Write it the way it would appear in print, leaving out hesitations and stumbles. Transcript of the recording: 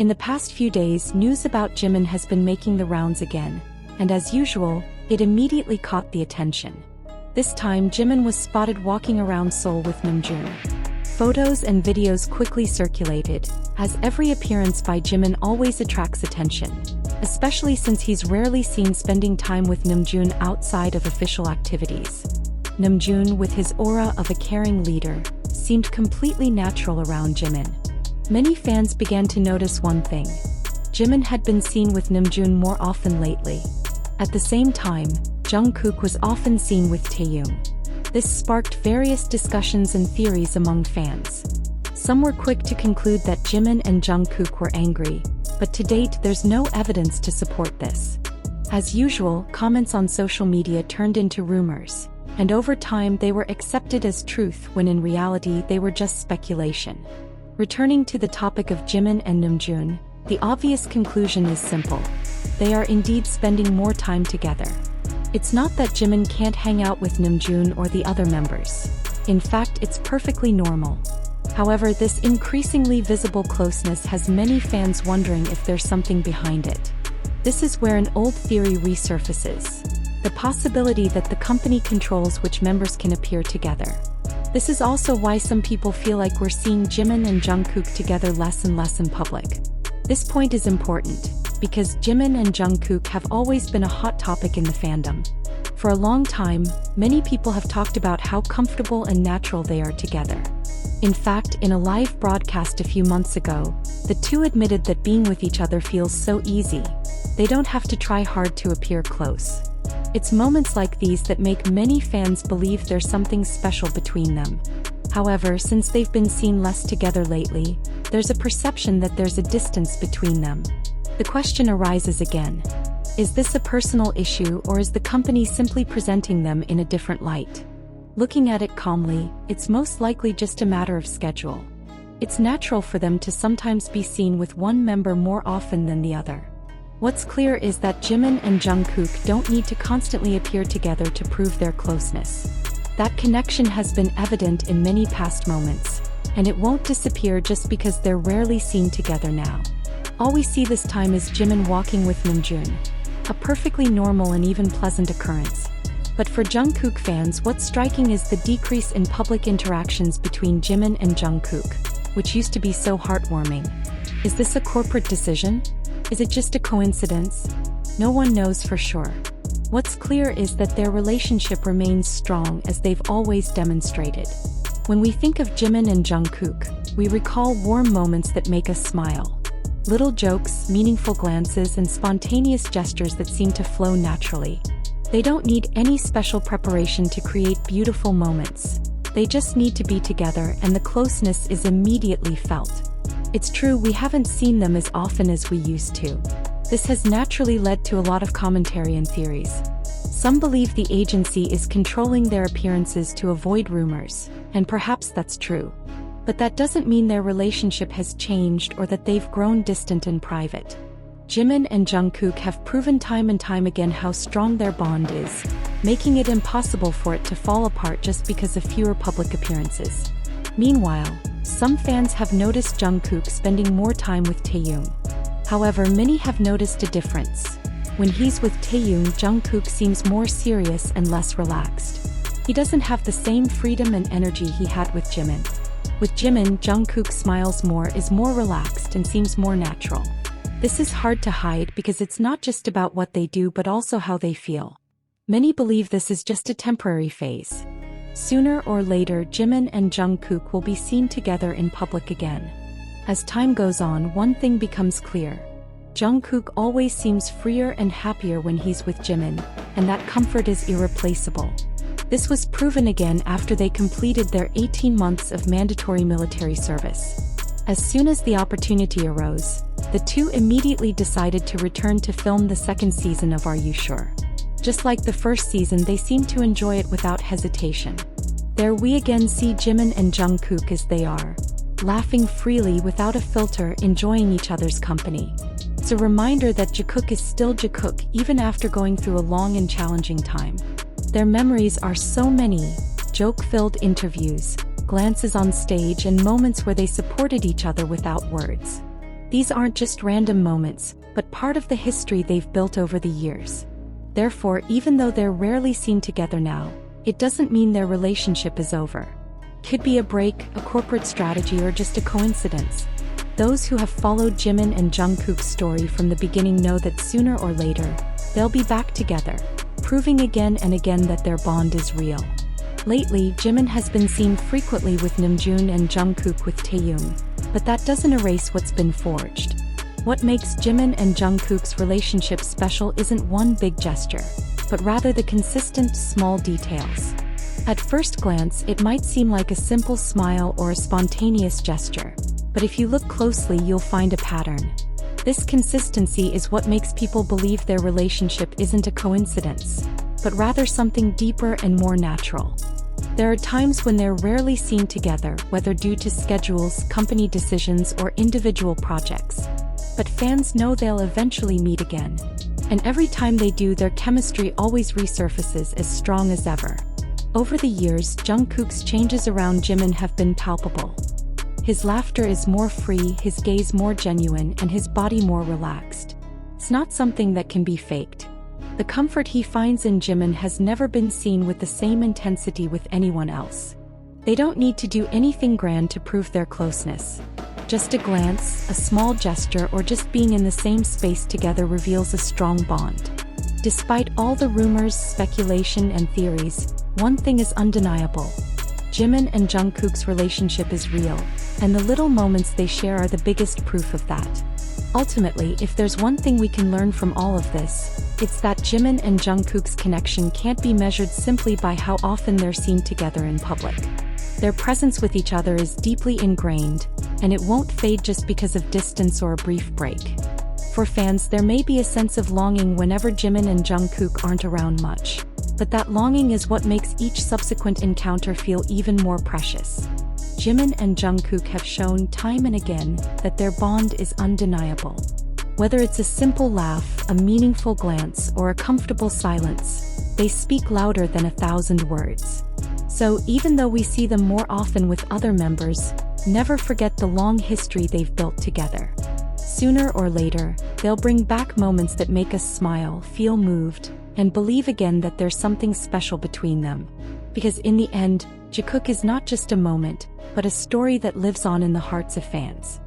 the past few days, news about Jimin has been making the rounds again, and as usual, it immediately caught the attention. This time Jimin was spotted walking around Seoul with Namjoon. Photos and videos quickly circulated, as every appearance by Jimin always attracts attention, especially since he's rarely seen spending time with Namjoon outside of official activities. Namjoon, with his aura of a caring leader, seemed completely natural around Jimin. Many fans began to notice one thing. Jimin had been seen with Namjoon more often lately. At the same time, Jungkook was often seen with Taehyung. This sparked various discussions and theories among fans. Some were quick to conclude that Jimin and Jungkook were angry, but to date there's no evidence to support this. As usual, comments on social media turned into rumors, and over time they were accepted as truth when in reality they were just speculation. Returning to the topic of Jimin and Namjoon, the obvious conclusion is simple. They are indeed spending more time together. It's not that Jimin can't hang out with Namjoon or the other members. In fact, it's perfectly normal. However, this increasingly visible closeness has many fans wondering if there's something behind it. This is where an old theory resurfaces: the possibility that the company controls which members can appear together. This is also why some people feel like we're seeing Jimin and Jungkook together less and less in public. This point is important, because Jimin and Jungkook have always been a hot topic in the fandom. For a long time, many people have talked about how comfortable and natural they are together. In fact, in a live broadcast a few months ago, the two admitted that being with each other feels so easy. They don't have to try hard to appear close. It's moments like these that make many fans believe there's something special between them. However, since they've been seen less together lately, there's a perception that there's a distance between them. The question arises again. Is this a personal issue, or is the company simply presenting them in a different light? Looking at it calmly, it's most likely just a matter of schedule. It's natural for them to sometimes be seen with one member more often than the other. What's clear is that Jimin and Jungkook don't need to constantly appear together to prove their closeness. That connection has been evident in many past moments, and it won't disappear just because they're rarely seen together now. All we see this time is Jimin walking with Namjoon, a perfectly normal and even pleasant occurrence. But for Jungkook fans, what's striking is the decrease in public interactions between Jimin and Jungkook, which used to be so heartwarming. Is this a corporate decision? Is it just a coincidence? No one knows for sure. What's clear is that their relationship remains strong, as they've always demonstrated. When we think of Jimin and Jungkook, we recall warm moments that make us smile. Little jokes, meaningful glances, and spontaneous gestures that seem to flow naturally. They don't need any special preparation to create beautiful moments. They just need to be together, and the closeness is immediately felt. It's true, we haven't seen them as often as we used to. This has naturally led to a lot of commentary and theories. Some believe the agency is controlling their appearances to avoid rumors, and perhaps that's true. But that doesn't mean their relationship has changed or that they've grown distant and private. Jimin and Jungkook have proven time and time again how strong their bond is, making it impossible for it to fall apart just because of fewer public appearances. Meanwhile, some fans have noticed Jungkook spending more time with Taehyung. However, many have noticed a difference. When he's with Taehyung, Jungkook seems more serious and less relaxed. He doesn't have the same freedom and energy he had with Jimin. With Jimin, Jungkook smiles more, is more relaxed, and seems more natural. This is hard to hide because it's not just about what they do but also how they feel. Many believe this is just a temporary phase. Sooner or later, Jimin and Jungkook will be seen together in public again. As time goes on, one thing becomes clear. Jungkook always seems freer and happier when he's with Jimin, and that comfort is irreplaceable. This was proven again after they completed their 18 months of mandatory military service. As soon as the opportunity arose, the two immediately decided to return to film the second season of Are You Sure? Just like the first season, they seemed to enjoy it without hesitation. There we again see Jimin and Jungkook as they are, laughing freely without a filter, enjoying each other's company. It's a reminder that Jikook is still Jikook even after going through a long and challenging time. Their memories are so many: joke-filled interviews, glances on stage, and moments where they supported each other without words. These aren't just random moments, but part of the history they've built over the years. Therefore, even though they're rarely seen together now, it doesn't mean their relationship is over. Could be a break, a corporate strategy, or just a coincidence. Those who have followed Jimin and Jungkook's story from the beginning know that sooner or later, they'll be back together, proving again and again that their bond is real. Lately, Jimin has been seen frequently with Namjoon and Jungkook with Taehyung, but that doesn't erase what's been forged. What makes Jimin and Jungkook's relationship special isn't one big gesture, but rather the consistent, small details. At first glance, it might seem like a simple smile or a spontaneous gesture, but if you look closely, you'll find a pattern. This consistency is what makes people believe their relationship isn't a coincidence, but rather something deeper and more natural. There are times when they're rarely seen together, whether due to schedules, company decisions, or individual projects. But fans know they'll eventually meet again. And every time they do, their chemistry always resurfaces as strong as ever. Over the years, Jungkook's changes around Jimin have been palpable. His laughter is more free, his gaze more genuine, and his body more relaxed. It's not something that can be faked. The comfort he finds in Jimin has never been seen with the same intensity with anyone else. They don't need to do anything grand to prove their closeness. Just a glance, a small gesture, or just being in the same space together reveals a strong bond. Despite all the rumors, speculation, and theories, one thing is undeniable. Jimin and Jungkook's relationship is real, and the little moments they share are the biggest proof of that. Ultimately, if there's one thing we can learn from all of this, it's that Jimin and Jungkook's connection can't be measured simply by how often they're seen together in public. Their presence with each other is deeply ingrained, and it won't fade just because of distance or a brief break. For fans, there may be a sense of longing whenever Jimin and Jungkook aren't around much, but that longing is what makes each subsequent encounter feel even more precious. Jimin and Jungkook have shown time and again that their bond is undeniable. Whether it's a simple laugh, a meaningful glance, or a comfortable silence, they speak louder than 1,000 words. So, even though we see them more often with other members, never forget the long history they've built together. Sooner or later, they'll bring back moments that make us smile, feel moved, and believe again that there's something special between them. Because in the end, Jikook is not just a moment, but a story that lives on in the hearts of fans.